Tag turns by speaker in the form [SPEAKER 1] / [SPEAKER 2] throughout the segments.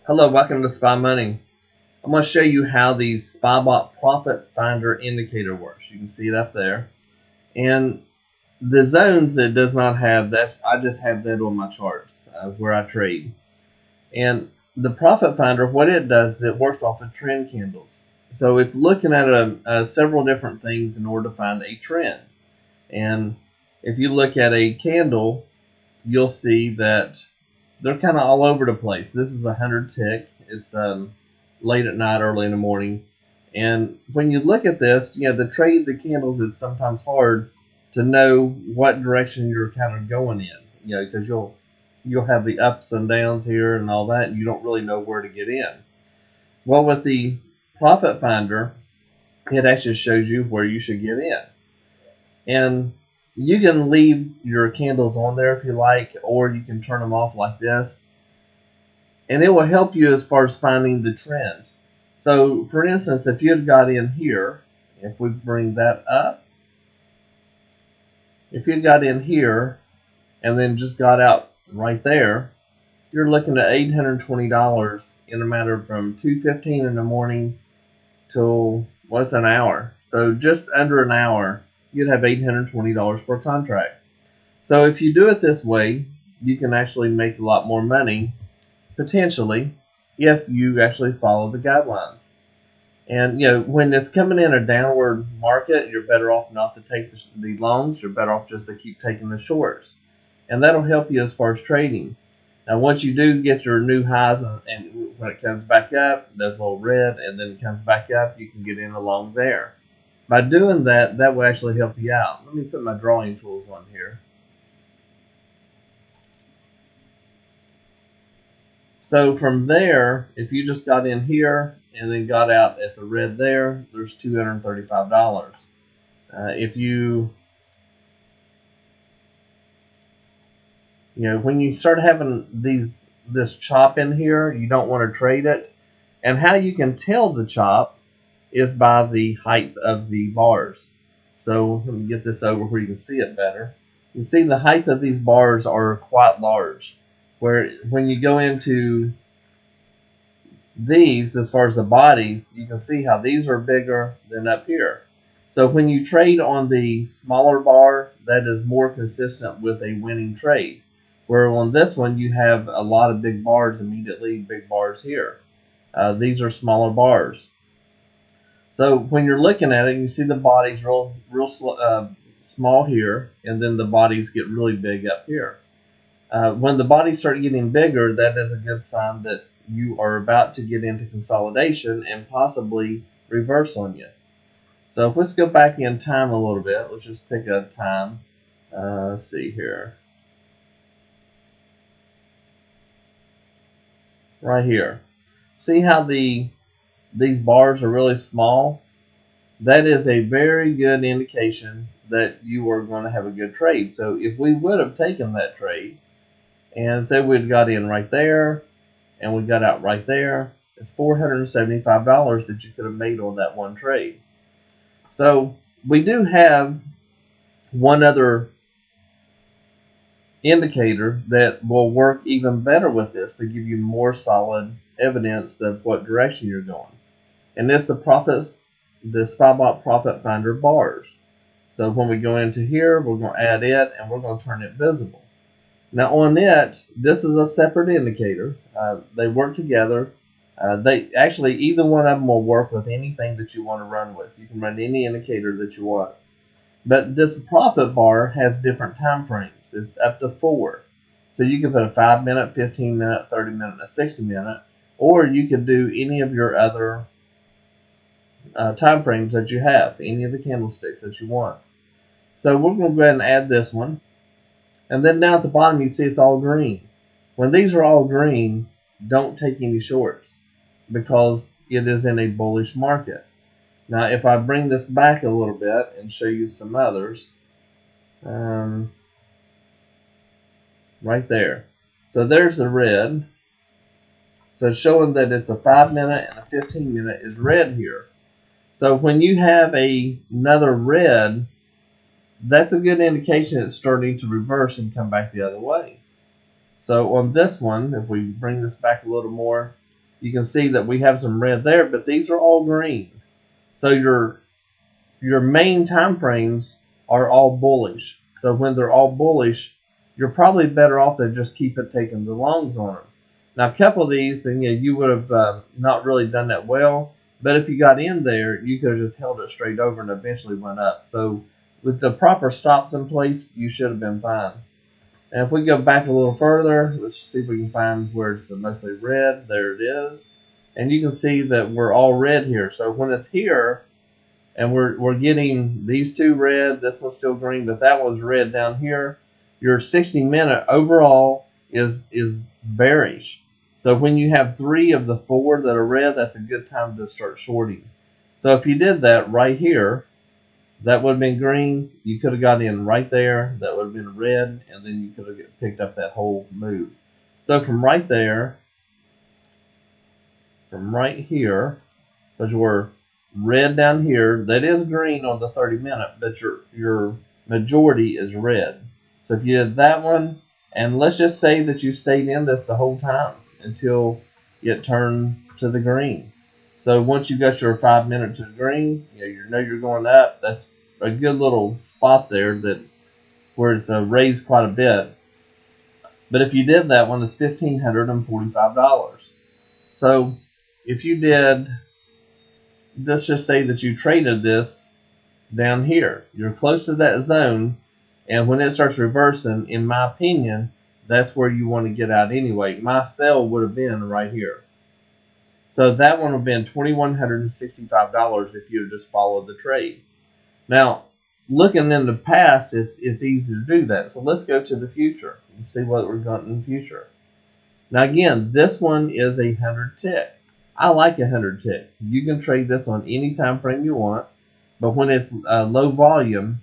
[SPEAKER 1] Hello, welcome to Spy Money. I'm going to show you how the SpyBot Profit Finder indicator works. You can see it up there. And the zones it does not have, that I just have that on my charts where I trade. And the Profit Finder, what it does is it works off of trend candles. So it's looking at several different things in order to find a trend. And if you look at a candle, you'll see that they're kind of all over the place. This is a 100 tick. It's late at night, early in the morning. And when you look at this, the trade the candles, it's sometimes hard to know what direction you're kind of going in, because you'll have the ups and downs here and all that, and you don't really know where to get in. Well, with the Profit Finder, it actually shows you where you should get in. And you can leave your candles on there if you like, or you can turn them off like this. And it will help you as far as finding the trend. So, for instance, if you had got in here, if we bring that up, if you got in here and then just got out right there, you're looking at $820 in a matter from 2:15 in the morning till, what's an hour? So just under an hour, you'd have $820 per contract. So if you do it this way, you can actually make a lot more money, potentially, if you actually follow the guidelines. And when it's coming in a downward market, you're better off not to take the longs. You're better off just to keep taking the shorts, and that'll help you as far as trading. Now, once you do get your new highs, and when it comes back up, does a little red, and then it comes back up, you can get in along there. By doing that, that will actually help you out. Let me put my drawing tools on here. So from there, if you just got in here and then got out at the red there, there's $235. If when you start having this chop in here, you don't want to trade it. And how you can tell the chop is by the height of the bars. So let me get this over where you can see it better. You can see the height of these bars are quite large. Where when you go into these, as far as the bodies, you can see how these are bigger than up here. So when you trade on the smaller bar, that is more consistent with a winning trade. Where on this one, you have a lot of big bars immediately, big bars here. These are smaller bars. So when you're looking at it, you see the bodies real small here, and then the bodies get really big up here. When the bodies start getting bigger, that is a good sign that you are about to get into consolidation and possibly reverse on you. So let's go back in time a little bit. Let's just pick a time. Let's see here. Right here. See how these bars are really small? That is a very good indication that you are going to have a good trade. So if we would have taken that trade and say we'd got in right there and we got out right there, it's $475 that you could have made on that one trade. So we do have one other indicator that will work even better with this to give you more solid evidence of what direction you're going. And it's the SpyBot Profit Finder bars. So when we go into here, we're going to add it and we're going to turn it visible. Now on it, this is a separate indicator. They work together. They actually, either one of them will work with anything that you want to run with. You can run any indicator that you want. But this profit bar has different time frames. It's up to 4. So you can put a 5-minute, 15-minute, 30-minute, and a 60-minute. Or you could do any of your other time frames that you have, any of the candlesticks that you want. So we're going to go ahead and add this one. And then down at the bottom, you see it's all green. When these are all green, don't take any shorts because it is in a bullish market. Now, if I bring this back a little bit and show you some others, right there. So there's the red. So it's showing that it's a 5-minute and a 15-minute is red here. So when you have another red, that's a good indication it's starting to reverse and come back the other way. So on this one, if we bring this back a little more, you can see that we have some red there, but these are all green. So your main time frames are all bullish. So when they're all bullish, you're probably better off to just keep it taking the longs on them. Now, a couple of these, and you would have not really done that well. But if you got in there, you could have just held it straight over and eventually went up. So with the proper stops in place, you should have been fine. And if we go back a little further, let's see if we can find where it's mostly red. There it is. And you can see that we're all red here. So when it's here, and we're getting these two red, this one's still green, but that one's red down here, your 60-minute overall is bearish. So when you have 3 of the 4 that are red, that's a good time to start shorting. So if you did that right here, that would have been green. You could have got in right there. That would have been red, and then you could have picked up that whole move. So from right there, from right here, because we're red down here, that is green on the 30-minute, but your majority is red. So if you did that one, and let's just say that you stayed in this the whole time until it turned to the green. So once you got your 5 minutes to green, you know you're going up. That's a good little spot there where it's raised quite a bit. But if you did that one, it's $1,545. So if you did, let's just say that you traded this down here, you're close to that zone, and when it starts reversing, in my opinion, that's where you want to get out anyway. My sell would have been right here. So that one would have been $2,165 if you had just followed the trade. Now, looking in the past, it's easy to do that. So let's go to the future and see what we're going in the future. Now again, this one is a 100 tick. I like a 100 tick. You can trade this on any time frame you want, but when it's low volume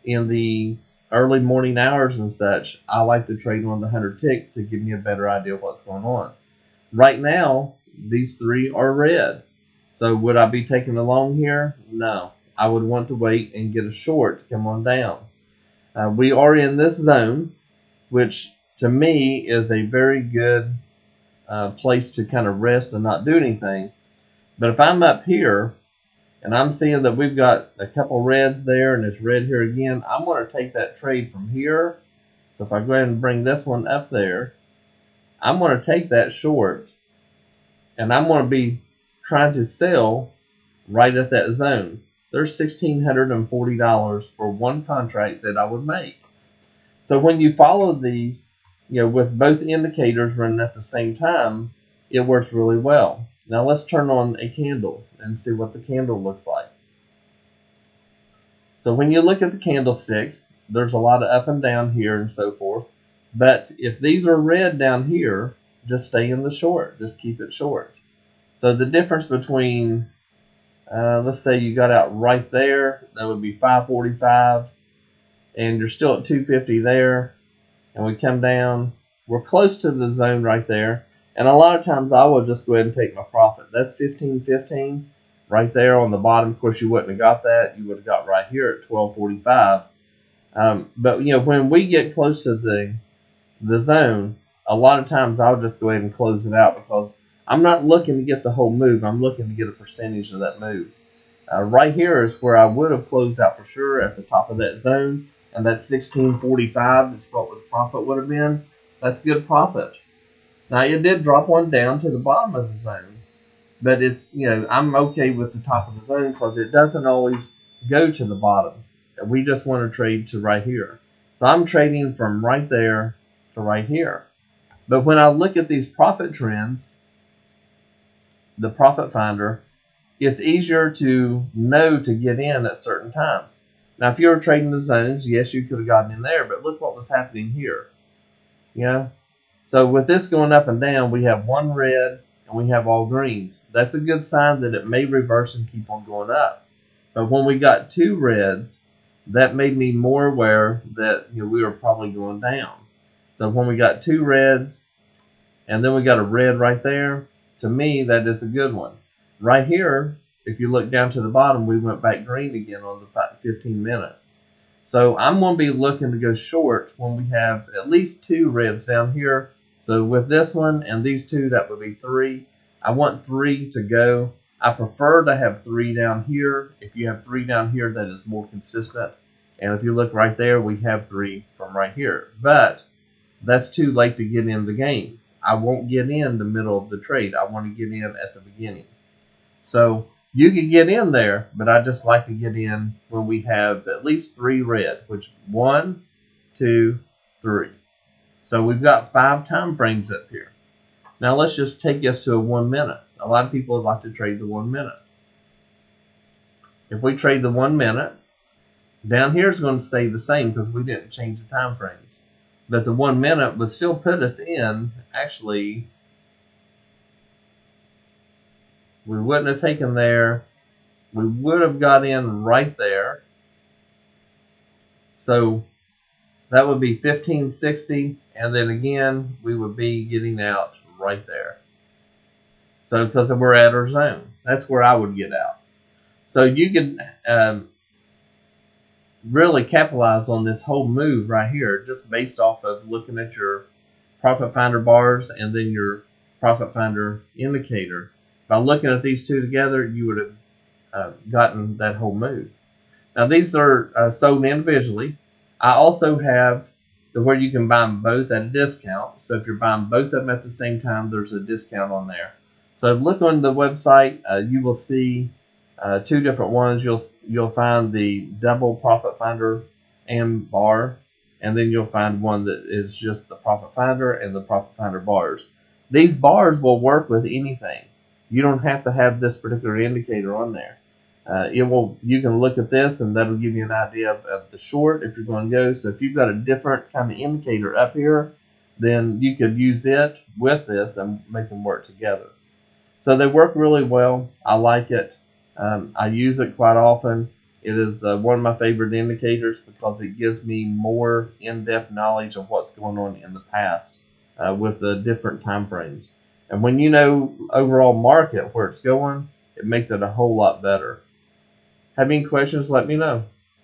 [SPEAKER 1] in the early morning hours and such, I like to trade on the 100 tick to give me a better idea of what's going on. Right now, these 3 are red. So would I be taking a long here? No. I would want to wait and get a short to come on down. We are in this zone, which to me is a very good place to kind of rest and not do anything. But if I'm up here and I'm seeing that we've got a couple reds there and it's red here again, I'm going to take that trade from here. So if I go ahead and bring this one up there, I'm going to take that short and I'm going to be trying to sell right at that zone. There's $1,640 for one contract that I would make. So when you follow these, with both indicators running at the same time, it works really well. Now let's turn on a candle and see what the candle looks like. So when you look at the candlesticks, there's a lot of up and down here and so forth. But if these are red down here, just stay in the short. Just keep it short. So the difference between, let's say you got out right there, that would be 545, and you're still at 250 there, and we come down, we're close to the zone right there, and a lot of times I will just go ahead and take my profit. That's 15.15 right there on the bottom. Of course, you wouldn't have got that. You would have got right here at 12.45. But when we get close to the zone, a lot of times I'll just go ahead and close it out because I'm not looking to get the whole move. I'm looking to get a percentage of that move. Right here is where I would have closed out for sure at the top of that zone, and that's 16.45. That's what the profit would have been. That's good profit. Now it did drop one down to the bottom of the zone, but it's I'm okay with the top of the zone because it doesn't always go to the bottom. We just want to trade to right here. So I'm trading from right there to right here. But when I look at these profit trends, the profit finder, it's easier to know to get in at certain times. Now, if you were trading the zones, yes, you could have gotten in there, but look what was happening here. So with this going up and down, we have one red and we have all greens. That's a good sign that it may reverse and keep on going up. But when we got 2 reds, that made me more aware that we were probably going down. So when we got 2 reds and then we got a red right there, to me, that is a good one. Right here, if you look down to the bottom, we went back green again on the 15-minute. So I'm going to be looking to go short when we have at least 2 reds down here. So with this one and these 2, that would be 3. I want 3 to go. I prefer to have 3 down here. If you have 3 down here, that is more consistent. And if you look right there, we have 3 from right here. But that's too late to get in the game. I won't get in the middle of the trade. I want to get in at the beginning. So you can get in there, but I just like to get in when we have at least 3 red, which 1, 2, 3. So we've got 5 time frames up here. Now let's just take us to a 1 minute. A lot of people like to trade the 1 minute. If we trade the 1 minute, down here is going to stay the same because we didn't change the time frames. But the 1 minute would still put us in, actually, we wouldn't have taken there. We would have got in right there. So that would be 1560. And then again, we would be getting out right there. So because we're at our zone, that's where I would get out. So you can really capitalize on this whole move right here just based off of looking at your profit finder bars and then your profit finder indicator. By looking at these two together, you would have gotten that whole move. Now these are sold individually. I also have where you can buy them both at a discount. So if you're buying both of them at the same time, there's a discount on there. So look on the website. You will see 2 different ones. You'll find the double profit finder and bar, and then you'll find one that is just the profit finder and the profit finder bars. These bars will work with anything. You don't have to have this particular indicator on there. You can look at this and that'll give you an idea of the short if you're going to go. So if you've got a different kind of indicator up here, then you could use it with this and make them work together. So they work really well. I like it. I use it quite often. It is one of my favorite indicators because it gives me more in-depth knowledge of what's going on in the past with the different time frames. And when you know overall market where it's going, it makes it a whole lot better. Have any questions? Let me know.